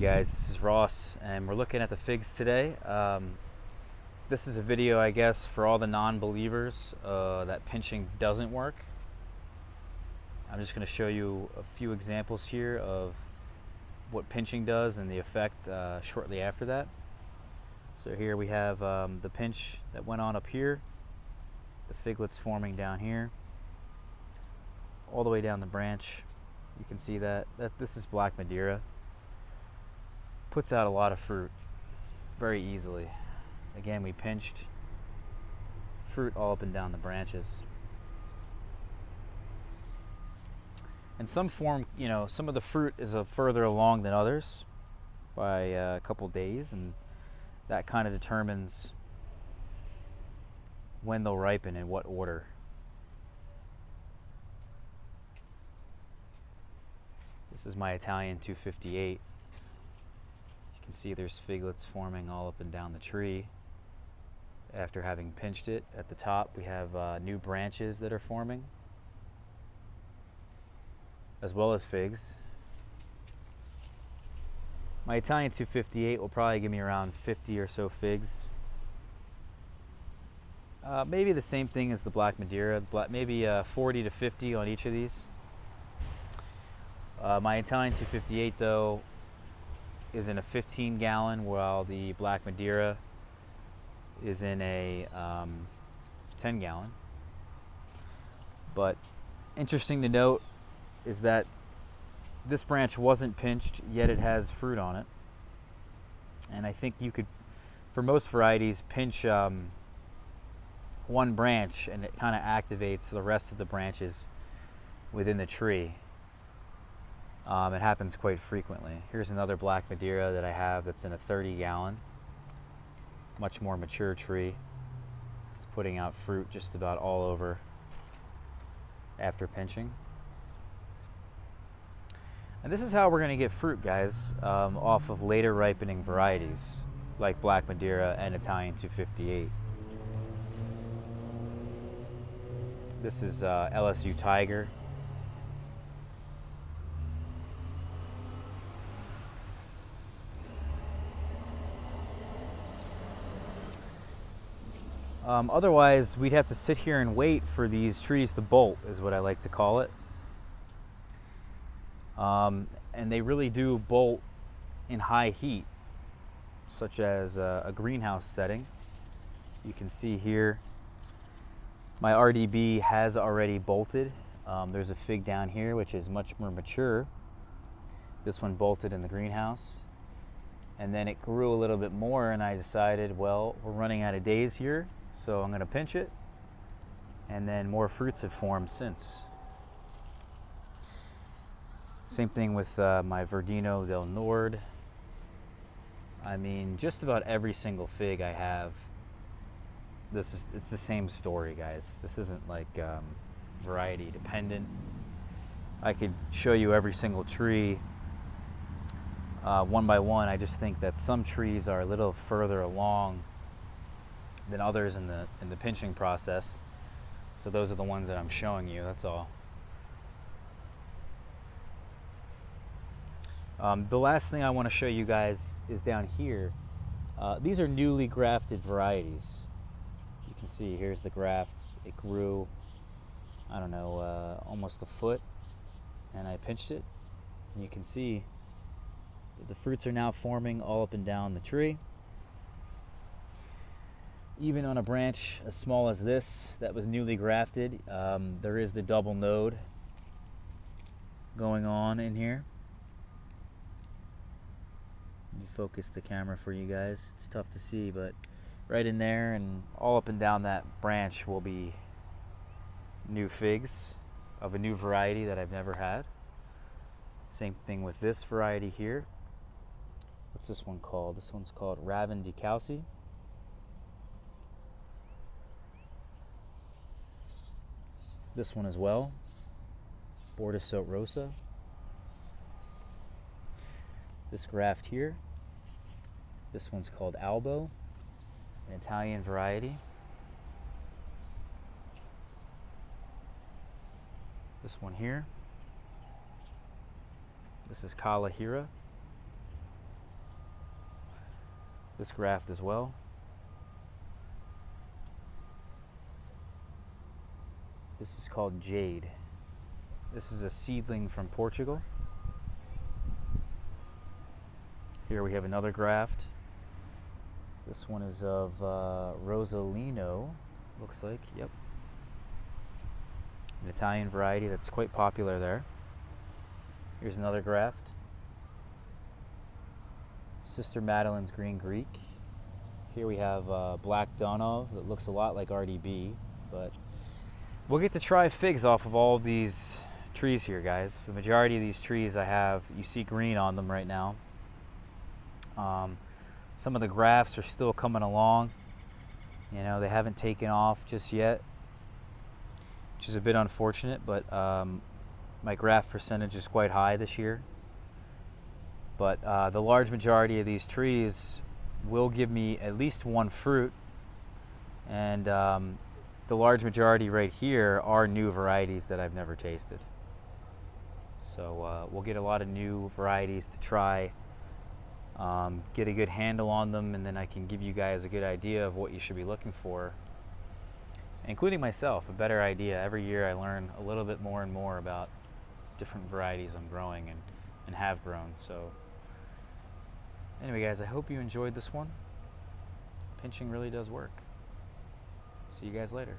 guys, this is Ross and we're looking at the figs today. This is a video, I guess, for all the non-believers that pinching doesn't work. I'm just going to show you a few examples here of what pinching does and the effect shortly after that. So here we have the pinch that went on up here, the figlets forming down here, all the way down the branch. You can see that this is black Madeira. Puts out a lot of fruit very easily. Again, we pinched fruit all up and down the branches. And some form, some of the fruit is further along than others by a couple days, and that kind of determines when they'll ripen in what order. This is my Italian 258. You can see there's figlets forming all up and down the tree after having pinched it. At the top we have new branches that are forming, as well as figs. My Italian 258 will probably give me around 50 or so figs. Maybe the same thing as the black Madeira, maybe 40 to 50 on each of these. My Italian 258 though is in a 15-gallon, while the black Madeira is in a 10-gallon. But interesting to note is that this branch wasn't pinched, yet it has fruit on it. And I think you could, for most varieties, pinch one branch and it kind of activates the rest of the branches within the tree. It happens quite frequently. Here's another black Madeira that I have that's in a 30-gallon, much more mature tree. It's putting out fruit just about all over after pinching. And this is how we're going to get fruit, guys, off of later ripening varieties like black Madeira and Italian 258. This is LSU Tiger. Otherwise, we'd have to sit here and wait for these trees to bolt, is what I like to call it. And they really do bolt in high heat, such as a greenhouse setting. You can see here, my RDB has already bolted. There's a fig down here, which is much more mature. This one bolted in the greenhouse. And then it grew a little bit more, and I decided, well, we're running out of days here, so I'm going to pinch it. And then more fruits have formed since. Same thing with my Verdino del Nord. I mean, just about every single fig I have, it's the same story, guys. This isn't like variety dependent. I could show you every single tree one by one. I just think that some trees are a little further along than others in the pinching process. So those are the ones that I'm showing you, that's all. The last thing I want to show you guys is down here. These are newly grafted varieties. You can see here's the graft. It grew, I don't know, almost a foot, and I pinched it. And you can see that the fruits are now forming all up and down the tree. Even on a branch as small as this that was newly grafted, there is the double node going on in here. Let me focus the camera for you guys. It's tough to see, but right in there and all up and down that branch will be new figs of a new variety that I've never had. Same thing with this variety here. What's this one called? This one's called Ravin di Calci. This one as well, Bordesot Rosa. This graft here, this one's called Albo, an Italian variety. This one here, this is Kalahira. this graft as well. This is called Jade. This is a seedling from Portugal. Here we have another graft. This one is of Rosalino, looks like, yep. An Italian variety that's quite popular there. Here's another graft. Sister Madeline's Green Greek. Here we have Black Donov that looks a lot like RDB, but we'll get to try figs off of all of these trees here, guys. The majority of these trees I have, you see green on them right now. Some of the grafts are still coming along. You know, they haven't taken off just yet, which is a bit unfortunate, but my graft percentage is quite high this year. But the large majority of these trees will give me at least one fruit, and the large majority right here are new varieties that I've never tasted. So we'll get a lot of new varieties to try, get a good handle on them, and then I can give you guys a good idea of what you should be looking for, including myself, a better idea. Every year I learn a little bit more and more about different varieties I'm growing and have grown. So anyway, guys, I hope you enjoyed this one. Pinching really does work. See you guys later.